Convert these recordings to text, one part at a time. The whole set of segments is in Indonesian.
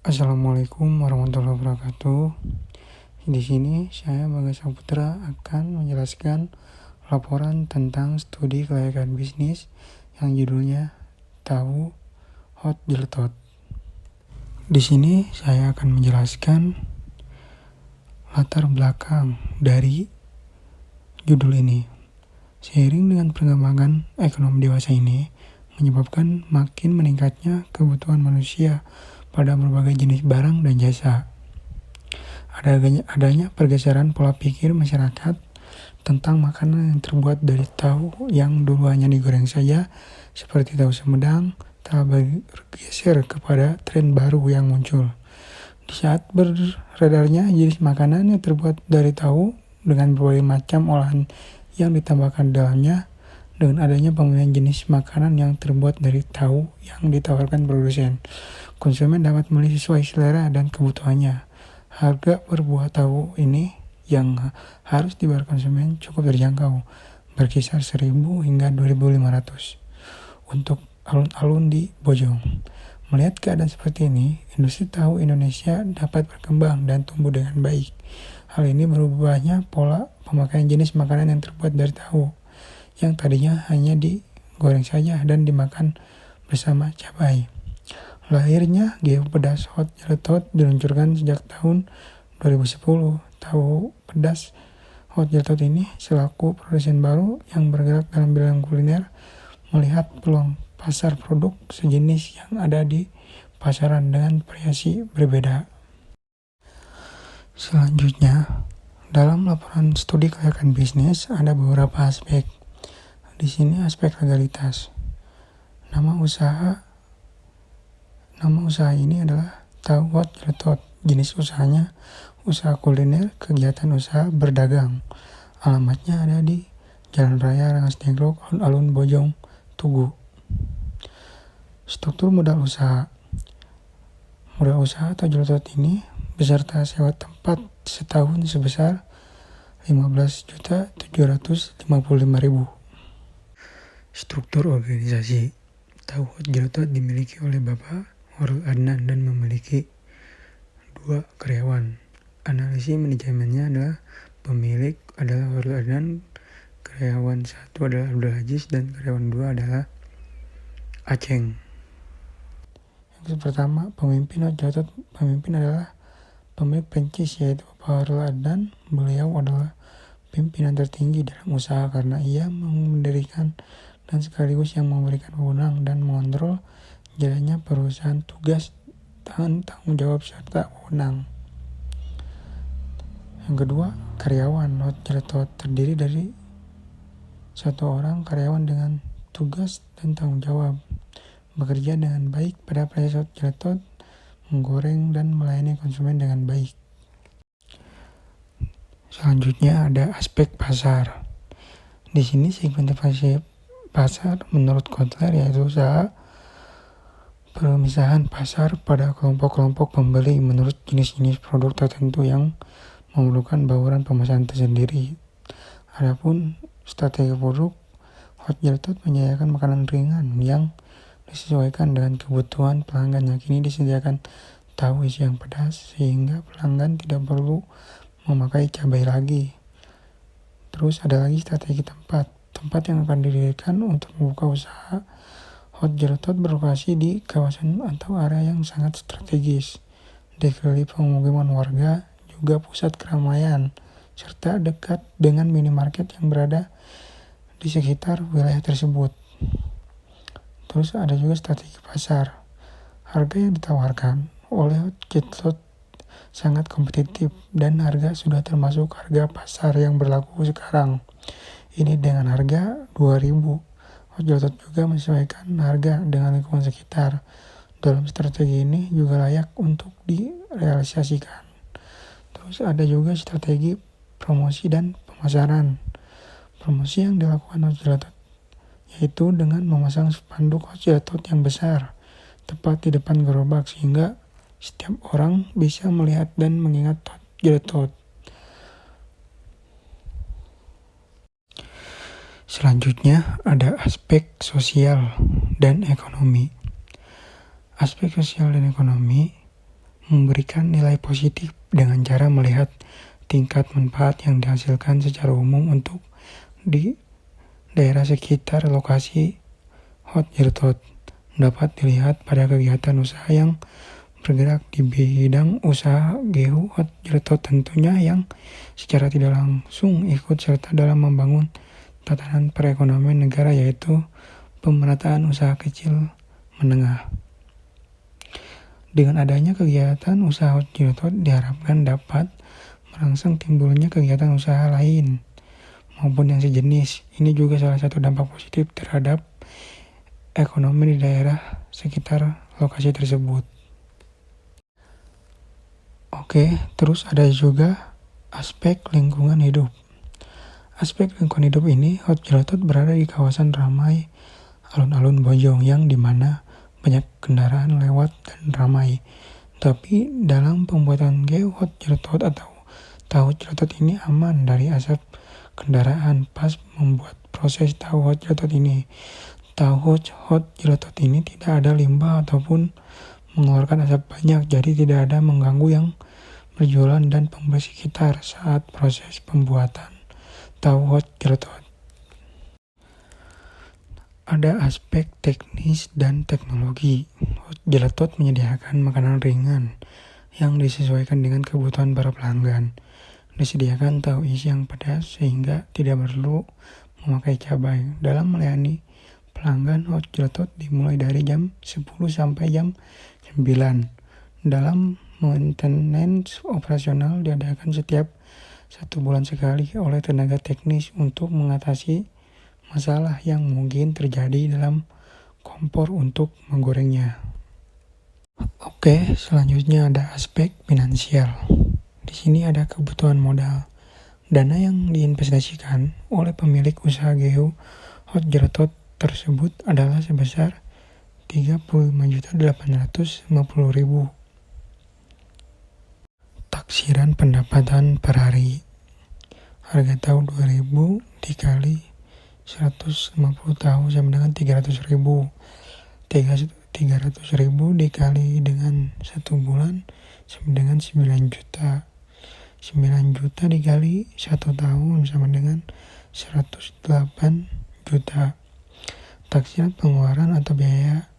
Assalamualaikum warahmatullahi wabarakatuh. Di sini saya Bagas Saputra akan menjelaskan laporan tentang studi kelayakan bisnis yang judulnya Tahu Hot Jeletot. Di sini saya akan menjelaskan latar belakang dari judul ini. Seiring dengan perkembangan ekonomi dewasa ini menyebabkan makin meningkatnya kebutuhan manusia pada berbagai jenis barang dan jasa. Adanya pergeseran pola pikir masyarakat tentang makanan yang terbuat dari tahu yang dulu hanya digoreng saja, seperti tahu Sumedang, telah bergeser kepada tren baru yang muncul. Di saat beredarnya jenis makanan yang terbuat dari tahu dengan berbagai macam olahan yang ditambahkan dalamnya, dengan adanya pemilihan jenis makanan yang terbuat dari tahu yang ditawarkan produsen, konsumen dapat memilih sesuai selera dan kebutuhannya. Harga per buah tahu ini yang harus dibayar konsumen cukup terjangkau, berkisar 1.000 hingga 2.500 untuk alun-alun di Bojong. Melihat keadaan seperti ini, industri tahu Indonesia dapat berkembang dan tumbuh dengan baik. Hal ini berubahnya pola pemakaian jenis makanan yang terbuat dari tahu, yang tadinya hanya digoreng saja dan dimakan bersama cabai. Lahirnya Geopedas Hot Jeletot diluncurkan sejak tahun 2010. Tahu pedas Hot Jeletot ini selaku produsen baru yang bergerak dalam bidang kuliner melihat peluang pasar produk sejenis yang ada di pasaran dengan variasi berbeda. Selanjutnya, dalam laporan studi kelayakan bisnis ada beberapa aspek. Di sini aspek legalitas. Nama usaha ini adalah Tahu Hot Jeletot. Jenis usahanya usaha kuliner, kegiatan usaha berdagang. Alamatnya ada di Jalan Raya Rengas Dengklok, Alun-Alun Bojong, Tugu. Struktur modal usaha. Modal usaha Tahu Jeletot ini beserta sewa tempat setahun sebesar 15.755.000. Struktur organisasi. Tahu Hot Jeletot dimiliki oleh Bapak Horul Adnan dan memiliki 2 karyawan. Analisis manajemennya adalah pemilik adalah Horul Adnan, karyawan 1 adalah Abdul Aziz, dan karyawan 2 adalah Aceng. Yang pertama, pemimpin Hot Jeletot. Pemimpin adalah pemilik perintis, yaitu Bapak Horul Adnan. Beliau adalah pimpinan tertinggi dalam usaha karena ia mendirikan dan sekaligus yang memberikan wewenang dan mengontrol jalannya perusahaan, tugas dan tanggung jawab serta wewenang. Yang kedua, karyawan Hot Jeletot terdiri dari 1 orang karyawan dengan tugas dan tanggung jawab bekerja dengan baik pada proses Hot Jeletot, menggoreng dan melayani konsumen dengan baik. Selanjutnya ada aspek pasar. Di sini segmentasi pasar menurut Kotler yaitu usaha pemisahan pasar pada kelompok-kelompok pembeli menurut jenis-jenis produk tertentu yang memerlukan bauran pemasaran tersendiri. Adapun strategi produk, Hot Jeletot menyediakan makanan ringan yang disesuaikan dengan kebutuhan pelanggan, yang kini disediakan tahu isi yang pedas sehingga pelanggan tidak perlu memakai cabai lagi. Terus ada lagi strategi tempat yang akan didirikan untuk membuka usaha. Hot Jeletot berlokasi di kawasan atau area yang sangat strategis, dikelilingi pemukiman warga, juga pusat keramaian, serta dekat dengan minimarket yang berada di sekitar wilayah tersebut. Terus ada juga strategi pasar. Harga yang ditawarkan oleh Hot Jeletot sangat kompetitif dan harga sudah termasuk harga pasar yang berlaku sekarang. Ini dengan harga 2.000. Hot Jeletot juga menyesuaikan harga dengan lingkungan sekitar. Dalam strategi ini juga layak untuk direalisasikan. Terus ada juga strategi promosi dan pemasaran. Promosi yang dilakukan Hot Jeletot yaitu dengan memasang spanduk Hot Jeletot yang besar tepat di depan gerobak sehingga setiap orang bisa melihat dan mengingat Hot Jeletot. Selanjutnya ada aspek sosial dan ekonomi. Aspek sosial dan ekonomi memberikan nilai positif dengan cara melihat tingkat manfaat yang dihasilkan secara umum untuk di daerah sekitar lokasi Hotjartot. Dapat dilihat pada kegiatan usaha yang bergerak di bidang usaha GU Hotjartot tentunya yang secara tidak langsung ikut serta dalam membangun tatanan perekonomian negara, yaitu pemerataan usaha kecil menengah. Dengan adanya kegiatan usaha Hotjartot diharapkan dapat merangsang timbulnya kegiatan usaha lain maupun yang sejenis. Ini juga salah satu dampak positif terhadap ekonomi di daerah sekitar lokasi tersebut. Oke, terus ada juga aspek lingkungan hidup. Aspek lingkungan hidup ini, Hotjartot berada di kawasan ramai alun-alun Bojong yang dimana banyak kendaraan lewat dan ramai. Tapi dalam pembuatan GU Hotjartot atau tahu Hotjartot ini aman dari asap kendaraan pas membuat proses tahu Hotjartot ini. Tahu Hotjartot ini tidak ada limbah ataupun mengeluarkan asap banyak, jadi tidak ada mengganggu yang berjualan dan pembeli sekitar saat proses pembuatan tahu Hotjartot. Ada aspek teknis dan teknologi. Hotjartot menyediakan makanan ringan yang disesuaikan dengan kebutuhan para pelanggan. Disediakan tahu isi yang pedas sehingga tidak perlu memakai cabai. Dalam melayani pelanggan, Hotjartot dimulai dari jam 10 sampai jam 9. Dalam maintenance operasional diadakan setiap 1 bulan sekali oleh tenaga teknis untuk mengatasi masalah yang mungkin terjadi dalam kompor untuk menggorengnya. Oke, selanjutnya ada aspek finansial. Di sini ada kebutuhan modal. Dana yang diinvestasikan oleh pemilik usaha GU Hotjartot tersebut adalah sebesar 35.850.000. Taksiran pendapatan per hari. Harga tahu 2.000 dikali 150 tahu sama dengan 300.000. 300.000 dikali dengan 1 bulan sama dengan 9 juta. 9 juta dikali 1 tahun sama dengan 108 juta. Taksiran pengeluaran atau biaya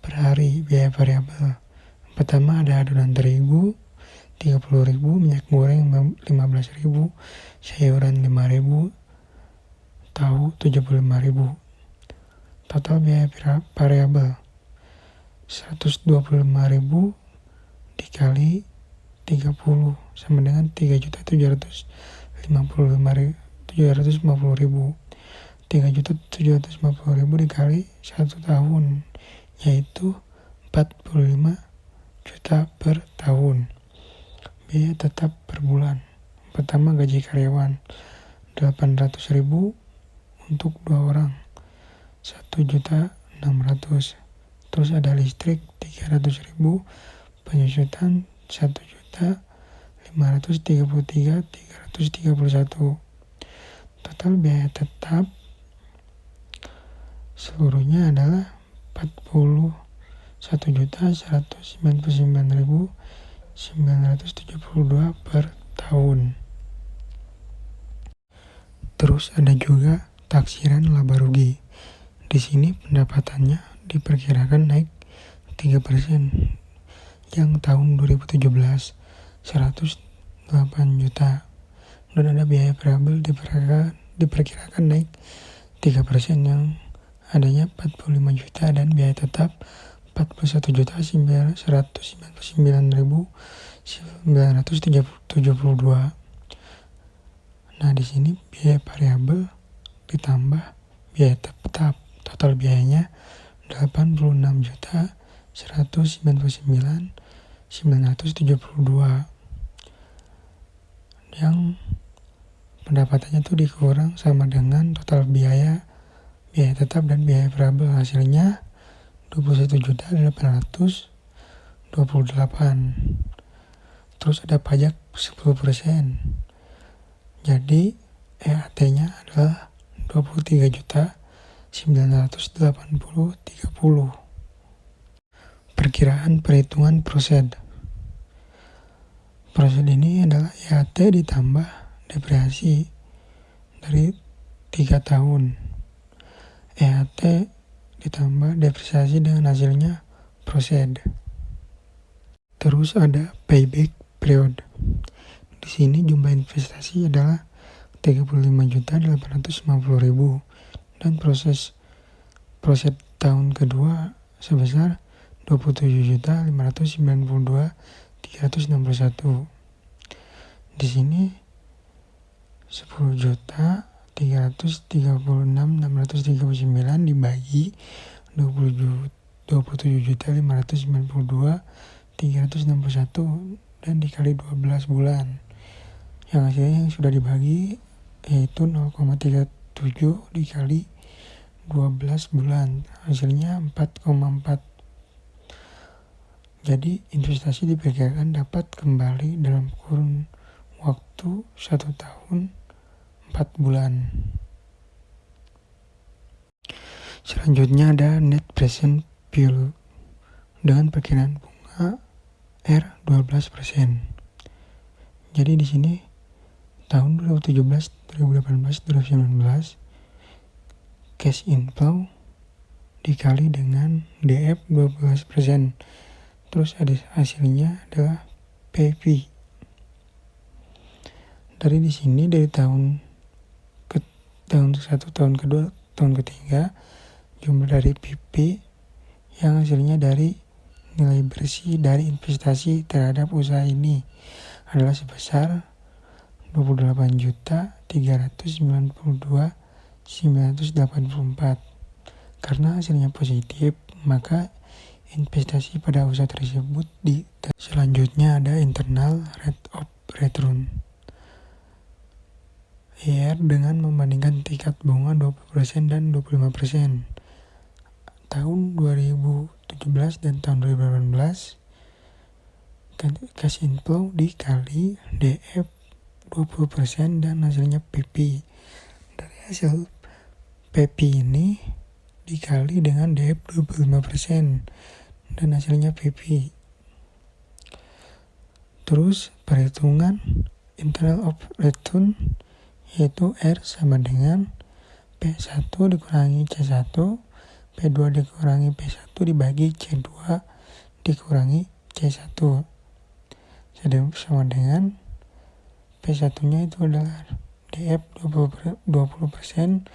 per hari, biaya variabel. Pertama ada adonan terigu 30.000, minyak goreng 15.000, sayuran 5.000, tahu 75.000. Total biaya variabel 125.000 dikali 30 sama dengan 3.750.000. 3.750.000 dikali 1 tahun, yaitu 45 juta per tahun. Biaya tetap per bulan. Pertama gaji karyawan 800.000 untuk 2 orang 1.600.000. Terus ada listrik 300.000, penyusutan 1.533.331. Total biaya tetap seluruhnya adalah 41.199.972 per tahun. Terus ada juga taksiran laba rugi. Di sini pendapatannya diperkirakan naik 3%. Yang tahun 2017 108 juta. Dan ada biaya variabel diperkirakan naik 3%, yang adanya 45 juta dan biaya tetap 41.199.972. Nah, di sini biaya variabel ditambah biaya tetap. Total biayanya 86.199.972. Yang pendapatannya tuh dikurang sama dengan total biaya tetap dan biaya variabel, hasilnya 21.828. Terus ada pajak 10%. Jadi EAT-nya adalah 23.980.30. Perkiraan perhitungan prosen. Proses ini adalah EAT ditambah depresiasi dari 3 tahun. EAT ditambah depresiasi dengan hasilnya proceed. Terus ada payback period. Di sini jumlah investasi adalah 35.850.000 dan proses tahun kedua sebesar 27.592.361. Di sini 10.336.639 dibagi 27.592.361 dan dikali 12 bulan. Yang hasilnya yang sudah dibagi yaitu 0,37 dikali 12 bulan. Hasilnya 4,4. Jadi investasi diperkirakan dapat kembali dalam kurun waktu 1 tahun 4 bulan. Selanjutnya ada net present value dengan perkiraan bunga R 12%. Jadi di sini tahun 2017, 2018, 2019 cash inflow dikali dengan DF 12%. Terus ada hasilnya adalah PV. Dari di sini dari tahun 1, tahun kedua, tahun ketiga jumlah dari PP yang hasilnya dari nilai bersih dari investasi terhadap usaha ini adalah sebesar 28.392.984. Karena hasilnya positif, maka investasi pada usaha tersebut selanjutnya ada internal rate of return. IR dengan membandingkan tingkat bunga 20% dan 25%. Tahun 2017 dan tahun 2018 cash inflow dikali DF 20% dan hasilnya PP. Dari hasil PP ini dikali dengan DF 25% dan hasilnya PP. Terus perhitungan internal of return yaitu R sama dengan P1 dikurangi C1, P2 dikurangi P1 dibagi C2 dikurangi C1. Sama dengan P1 nya itu adalah DF 20%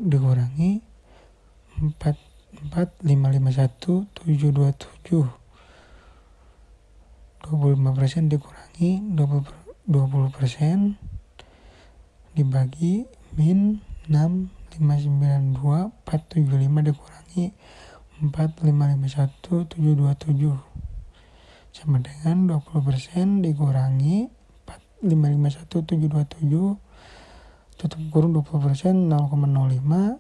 dikurangi 44551.727. 25% dikurangi 20% dibagi min 6592475 dikurangi 4551727 sama dengan 20% dikurangi 4551727 tutup kurung 20% 0,05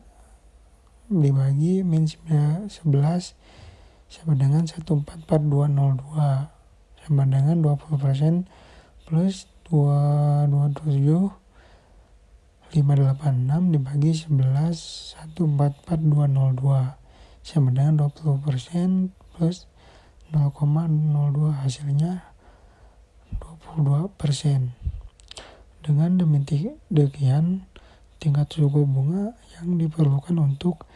dibagi min 11 sama dengan 144202 sama dengan 20% plus 227 586 dibagi 11 144202 sama dengan 20% plus 0,02 hasilnya 22%. Dengan demikian tingkat suku bunga yang diperlukan untuk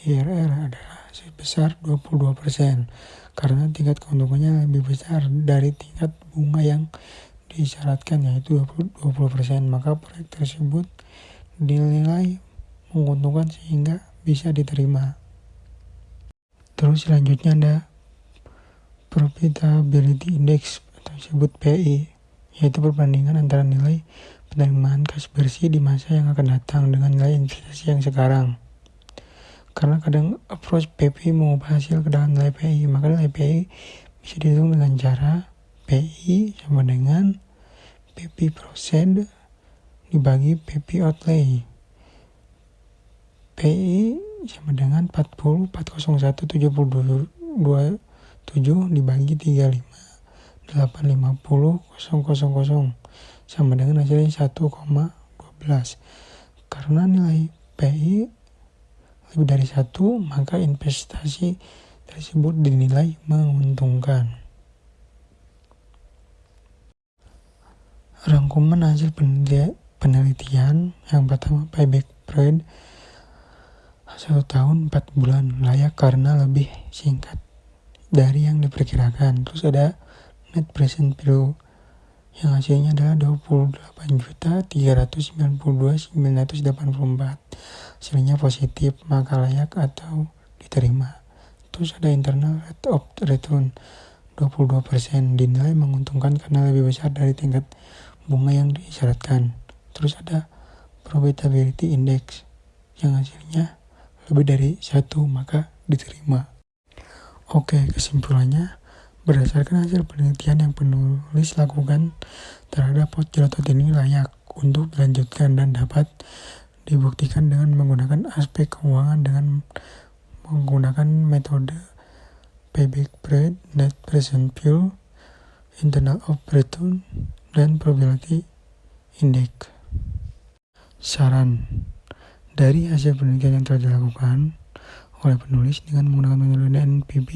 IRR adalah sebesar 22% karena tingkat keuntungannya lebih besar dari tingkat bunga yang disyaratkan yaitu 20%. Maka proyek tersebut dinilai menguntungkan sehingga bisa diterima. Terus selanjutnya ada Profitability Index atau disebut PI, yaitu perbandingan antara nilai penerimaan kas bersih di masa yang akan datang dengan nilai investasi yang sekarang. Karena kadang approach PI mengubah hasil ke dalam nilai PI, maka nilai PI bisa dihitung dengan cara PI sama dengan PP proceed dibagi PP outlay. PI sama dengan 40 401 7 dibagi 35 850 000 sama dengan hasilnya 1,12. Karena nilai PI lebih dari 1, maka investasi tersebut dinilai menguntungkan. Rangkuman hasil penelitian yang pertama, payback period 1 tahun 4 bulan, layak karena lebih singkat dari yang diperkirakan. Terus ada net present value yang hasilnya adalah 28.392.984. Hasilnya positif, maka layak atau diterima. Terus ada internal rate of return 22%, dinilai menguntungkan karena lebih besar dari tingkat bunga yang disyaratkan. Terus ada profitability index yang hasilnya lebih dari 1, maka diterima. Oke, kesimpulannya, berdasarkan hasil penelitian yang penulis lakukan terhadap pot jelotot ini layak untuk dilanjutkan dan dapat dibuktikan dengan menggunakan aspek keuangan dengan menggunakan metode payback period, net present value, internal of return, dan probability index. Saran dari hasil penelitian yang telah dilakukan oleh penulis dengan menggunakan metode NPV,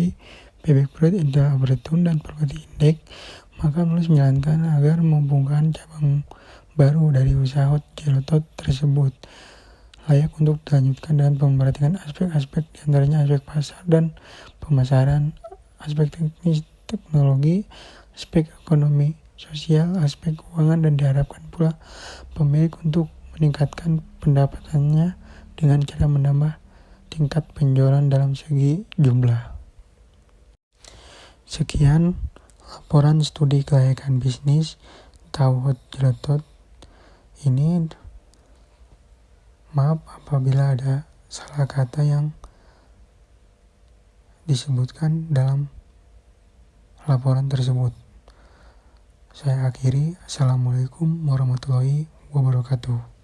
payback period, internal of return, dan probability index, maka penulis menyarankan agar membuka cabang baru dari usaha hot jelotot tersebut layak untuk dilanjutkan dengan memperhatikan aspek-aspek diantaranya aspek pasar dan pemasaran, aspek teknis teknologi, aspek ekonomi sosial, aspek keuangan, dan diharapkan pula pemilik untuk meningkatkan pendapatannya dengan cara menambah tingkat penjualan dalam segi jumlah. Sekian laporan studi kelayakan bisnis tahu hot jelotot ini. Maaf apabila ada salah kata yang disebutkan dalam laporan tersebut. Saya akhiri. Assalamualaikum warahmatullahi wabarakatuh.